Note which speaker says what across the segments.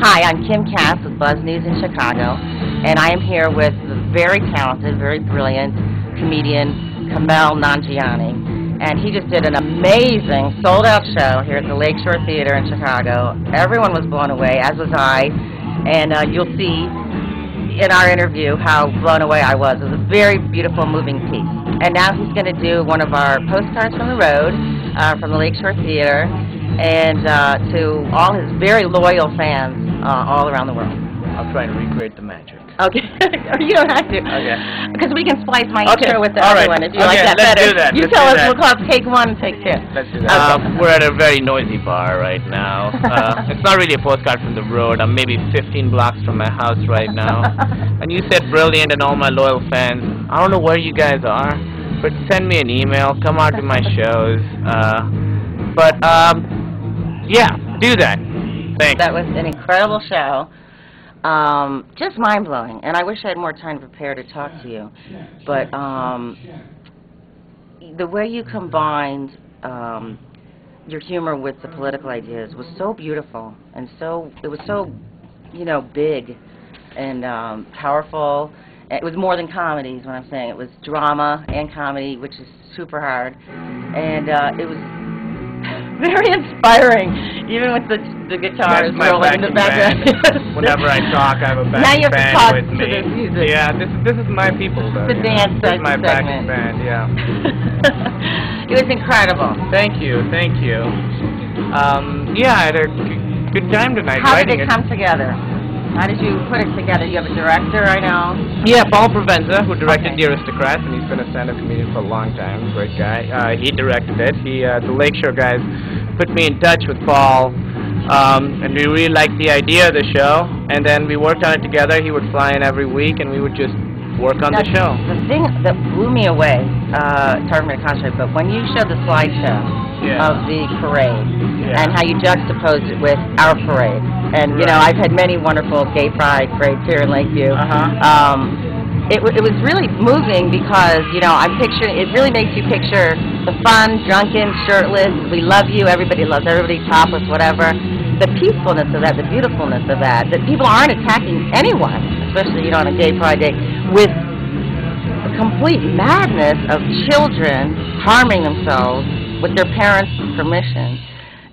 Speaker 1: Hi, I'm Kim Katz with Buzz News in Chicago, and I am here with the very talented, very brilliant comedian Kumail Nanjiani. And he just did an amazing sold-out show here at the Lakeshore Theater in Chicago. Everyone was blown away, as was I, and you'll see in our interview how blown away I was. It was a very beautiful, moving piece. And now he's going to do one of our postcards from the road, from the Lakeshore Theater, and to all his very loyal fans all around the world.
Speaker 2: I'll try and recreate the magic.
Speaker 1: Okay. You don't have to.
Speaker 2: Okay.
Speaker 1: Because we can splice my intro with the
Speaker 2: all
Speaker 1: other
Speaker 2: right.
Speaker 1: one if you like that
Speaker 2: let's
Speaker 1: better.
Speaker 2: Do that.
Speaker 1: You
Speaker 2: let's
Speaker 1: tell
Speaker 2: do
Speaker 1: us,
Speaker 2: that.
Speaker 1: we'll call it take one and take two.
Speaker 2: Let's do that.
Speaker 1: Okay.
Speaker 2: We're at a very noisy bar right now. It's not really a postcard from the road. I'm maybe 15 blocks from my house right now. And you said brilliant and all my loyal fans. I don't know where you guys are, but send me an email. Come out to my shows. Yeah, do that. Thanks.
Speaker 1: That was an incredible show. Just mind-blowing, and I wish I had more time to prepare to talk to you. But the way you combined your humor with the political ideas was so beautiful, and it was so, big and powerful. It was more than comedy, is what I'm saying. It was drama and comedy, which is super hard, and it was very inspiring, even with the guitars rolling in the background.
Speaker 2: Whenever I talk, I have a
Speaker 1: now you have to
Speaker 2: band
Speaker 1: talk
Speaker 2: with
Speaker 1: to
Speaker 2: me.
Speaker 1: this music.
Speaker 2: Yeah, this is my people, though.
Speaker 1: The dance
Speaker 2: This is my
Speaker 1: segment.
Speaker 2: backing band, yeah.
Speaker 1: It was incredible.
Speaker 2: Thank you, thank you. Yeah, I had a good time tonight.
Speaker 1: How did it come together? How did you put it together? You have a director, I know.
Speaker 2: Yeah, Paul Provenza, who directed The Aristocrats, and he's been a stand-up comedian for a long time. Great guy. He directed it. The Lakeshore guys put me in touch with Paul, and we really liked the idea of the show. And then we worked on it together. He would fly in every week, and we would just work on the show.
Speaker 1: The thing that blew me away, sorry for me to concentrate, but when you showed the slideshow of the parade, and how you juxtaposed it with our parade, and I've had many wonderful gay pride parades here in Lakeview. It was really moving because I'm picturing. It really makes you picture the fun, drunken, shirtless. We love you. Everybody loves everybody. Topless, whatever. The peacefulness of that, the beautifulness of that. That people aren't attacking anyone, especially on a gay pride day, with the complete madness of children harming themselves with their parents' permission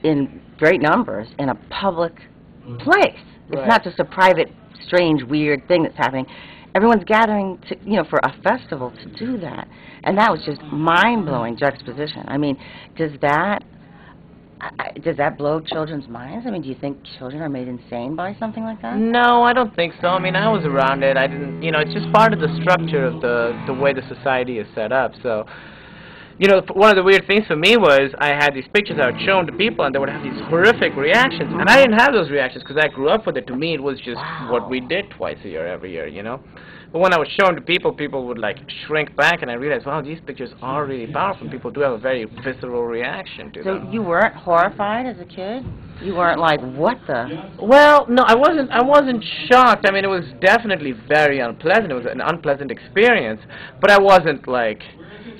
Speaker 1: in great numbers in a public place. It's not just a private, strange, weird thing that's happening. Everyone's gathering to, for a festival to do that. And that was just mind-blowing juxtaposition. I mean, does that blow children's minds? I mean, do you think children are made insane by something like that?
Speaker 2: No, I don't think so. I mean, I was around it. I didn't, it's just part of the structure of the way the society is set up. So, one of the weird things for me was I had these pictures I would show them to people, and they would have these horrific reactions. And I didn't have those reactions because I grew up with it. To me, it was just what we did twice a year, every year, But when I would show them to people, people would, shrink back, and I realized, wow, these pictures are really powerful. People do have a very visceral reaction to them.
Speaker 1: So you weren't horrified as a kid? You weren't like, what the?
Speaker 2: Well, no, I wasn't shocked. I mean, it was definitely very unpleasant. It was an unpleasant experience. But I wasn't like,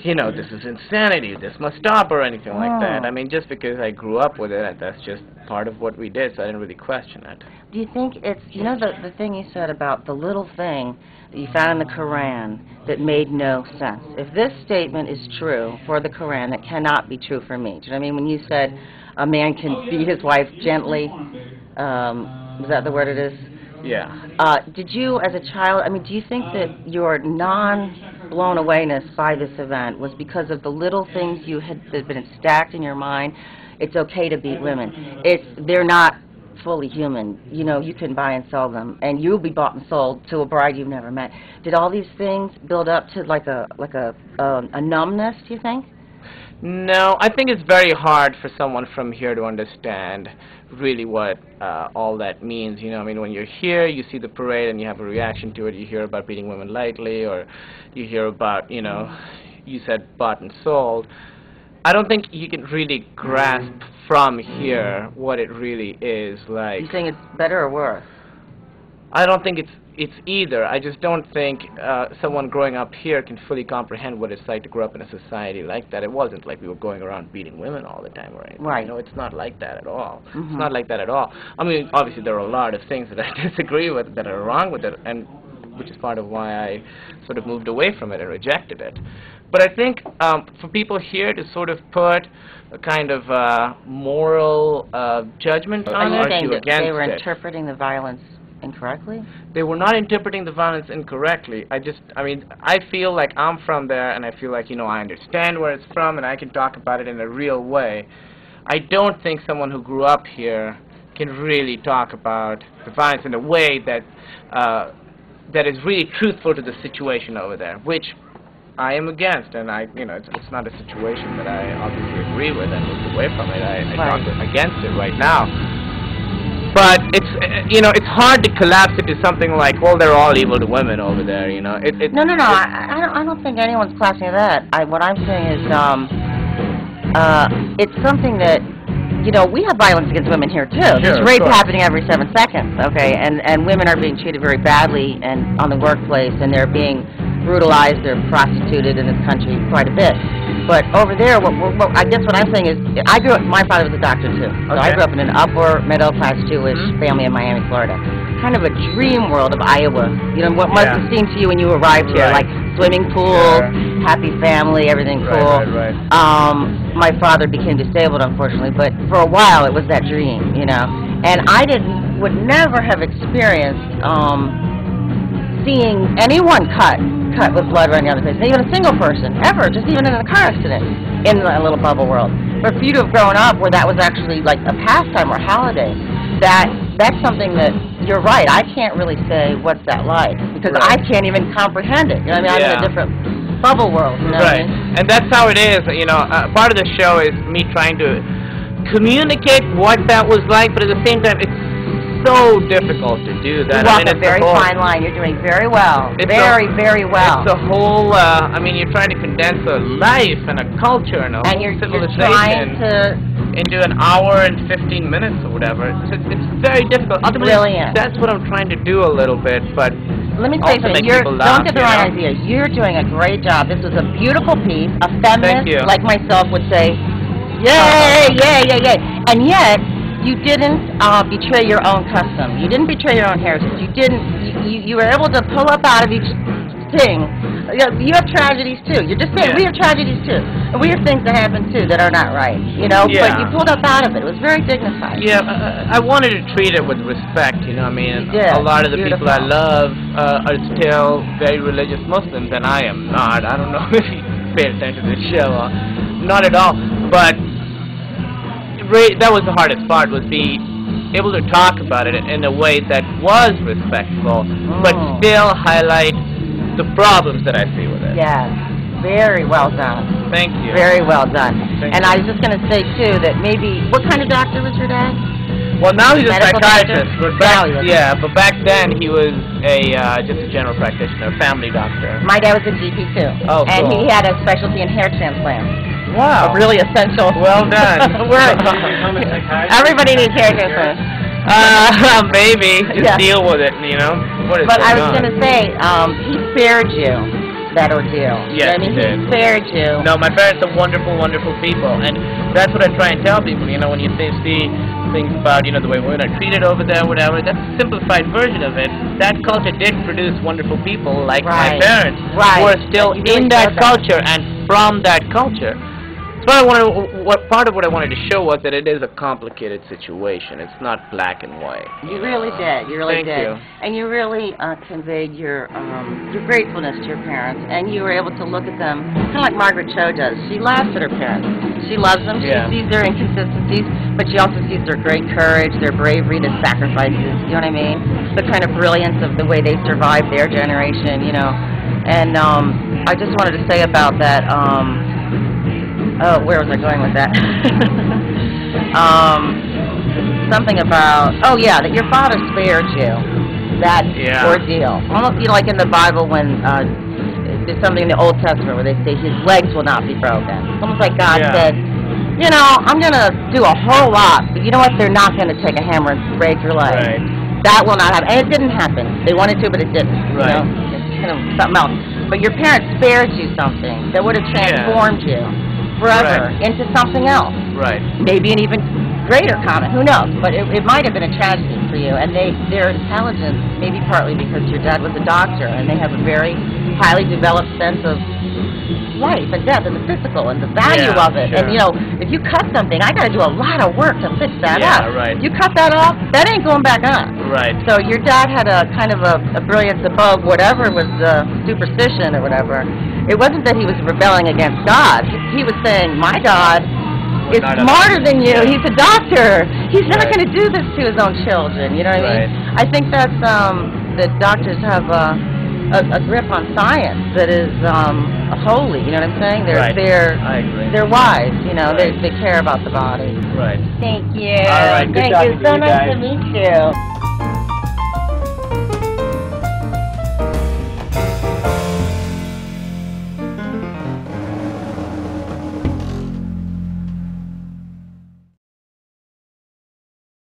Speaker 2: this is insanity, this must stop, or anything like that. I mean, just because I grew up with it, that's just part of what we did, so I didn't really question it.
Speaker 1: Do you think it's, the thing you said about the little thing that you found in the Quran that made no sense? If this statement is true for the Quran, it cannot be true for me. Do you know what I mean? When you said a man can beat his wife gently, is that the word it is?
Speaker 2: Yeah.
Speaker 1: Did you, as a child, do you think that your non-blown awayness by this event was because of the little things that had been stacked in your mind? It's okay to beat women. They're not fully human. You can buy and sell them, and you'll be bought and sold to a bride you've never met. Did all these things build up to like a numbness, do you think?
Speaker 2: No, I think it's very hard for someone from here to understand really what all that means. I mean, when you're here, you see the parade and you have a reaction to it. You hear about beating women lightly, or you hear about, you said bought and sold. I don't think you can really grasp from here what it really is like.
Speaker 1: You think it's better or worse?
Speaker 2: I don't think it's either. I just don't think someone growing up here can fully comprehend what it's like to grow up in a society like that. It wasn't like we were going around beating women all the time or anything.
Speaker 1: Right.
Speaker 2: You know, it's not like that at all. It's not like that at all. I mean, obviously there are a lot of things that I disagree with that are wrong with it, and which is part of why I sort of moved away from it and rejected it. But I think for people here to sort of put a kind of moral judgment on it, argue against it.
Speaker 1: They were interpreting the violence incorrectly?
Speaker 2: They were not interpreting the violence incorrectly. I mean, I feel like I'm from there, and I feel like, you know, I understand where it's from, and I can talk about it in a real way. I don't think someone who grew up here can really talk about the violence in a way that that is really truthful to the situation over there, which I am against, and you know, it's not a situation that I obviously agree with and moved away from it. I talk against it right now. But it's, you know, it's hard to collapse it to something like, well, they're all evil to women over there, you know.
Speaker 1: No. I don't think anyone's collapsing that. What I'm saying is, it's something that, you know, we have violence against women here too.
Speaker 2: Sure,
Speaker 1: There's rape happening every 7 seconds, okay? And women are being treated very badly and on the workplace, and they're being brutalized, they're prostituted in this country quite a bit. But over there, I guess what I'm saying is, my father was a doctor too. So I grew up in an upper middle-class Jewish family in Miami, Florida. Kind of a dream world of Iowa. You know, what must have seemed to you when you arrived here, like swimming pools, happy family, everything cool. My father became disabled, unfortunately, but for a while it was that dream, you know. And I would never have experienced seeing anyone cut with blood running down the face, even a single person, ever, just even in a car accident, in a little bubble world. But for you to have grown up where that was actually like a pastime or holiday, that's something that, you're right, I can't really say what's that like, because I can't even comprehend it. You know what I mean? I'm in a different bubble world, you know what I mean?
Speaker 2: And that's how it is, you know, part of the show is me trying to communicate what that was like, but at the same time, it's so difficult to do that.
Speaker 1: You walk a very fine line. You're doing very well. Very well.
Speaker 2: It's a whole, I mean, you're trying to condense a life and a culture and a whole civilization into an hour and 15 minutes or whatever. It's very difficult. Ultimately,
Speaker 1: brilliant.
Speaker 2: That's what I'm trying to do a little bit, but
Speaker 1: let me say something. Don't get the wrong idea. You're doing a great job. This was a beautiful piece. A feminist like myself would say, yay, yay, yay, yay. And yet, you didn't betray your own custom. You didn't betray your own heritage. You were able to pull up out of each thing. You have tragedies too. You're just saying we have tragedies too, and we have things that happen too that are not right. You know, but you pulled up out of it. It was very dignified.
Speaker 2: Yeah, I wanted to treat it with respect. You know, I mean, a lot of the people I love are still very religious Muslims, and I am not. I don't know if you paid attention to the show. Not at all, but. That was the hardest part, was be able to talk about it in a way that was respectful, but still highlight the problems that I see with it.
Speaker 1: Yes, very well done.
Speaker 2: Thank you.
Speaker 1: Very well done. And I was just going to say, too, that maybe, what kind of doctor was your dad?
Speaker 2: Well, now he's a psychiatrist. But back then he was just a general practitioner, a family doctor.
Speaker 1: My dad was a GP, too.
Speaker 2: Oh,
Speaker 1: and he had a specialty in hair transplant.
Speaker 2: Wow.
Speaker 1: Really essential.
Speaker 2: Well done.
Speaker 1: Everybody needs hair transplant.
Speaker 2: Maybe. Just deal with it, you know.
Speaker 1: But I was going to say, he spared you that ordeal.
Speaker 2: Yes,
Speaker 1: he did. He spared you.
Speaker 2: No, my parents are wonderful, wonderful people. And that's what I try and tell people, you know, when you see things about, you know, the way women are treated over there, whatever, that's a simplified version of it. That culture did produce wonderful people like my parents, who are still in that culture and from that culture. So part of what I wanted to show was that it is a complicated situation. It's not black and white.
Speaker 1: You really did. You really did.
Speaker 2: Thank you.
Speaker 1: And you really conveyed your gratefulness to your parents, and you were able to look at them kind of like Margaret Cho does. She laughs at her parents. She loves them. She sees their inconsistencies, but she also sees their great courage, their bravery, the sacrifices. You know what I mean? The kind of brilliance of the way they survived their generation. You know. And I just wanted to say about that. Where was I going with that? Something about, that your father spared you that ordeal. Almost, you know, like in the Bible when there's something in the Old Testament where they say his legs will not be broken. It's almost like God said, you know, I'm going to do a whole lot, but you know what? They're not going to take a hammer and break your leg.
Speaker 2: Right.
Speaker 1: That will not happen. And it didn't happen. They wanted to, but it didn't.
Speaker 2: Right.
Speaker 1: You know? It's kind of something else. But your parents spared you something that would have transformed you forever into something else.
Speaker 2: Right.
Speaker 1: Maybe an even greater comment. Who knows? But it might have been a tragedy for you. And their intelligence, maybe partly because your dad was a doctor, and they have a very highly developed sense of life and death and the physical and the value of it.
Speaker 2: Sure.
Speaker 1: And, you know, if you cut something, I got to do a lot of work to fix that up.
Speaker 2: Right.
Speaker 1: You cut that off, that ain't going back on.
Speaker 2: Right.
Speaker 1: So your dad had a kind of a brilliance above whatever was superstition or whatever. It wasn't that he was rebelling against God. He was saying, my God is smarter than you. He's a doctor. He's not going to do this to his own children. You know what I mean? I think that's that doctors have a grip on science that is holy. You know what I'm saying? They're wise. You know, they care about the body.
Speaker 2: Right.
Speaker 1: Thank you.
Speaker 2: All right. Good
Speaker 1: Thank you. So nice to meet you.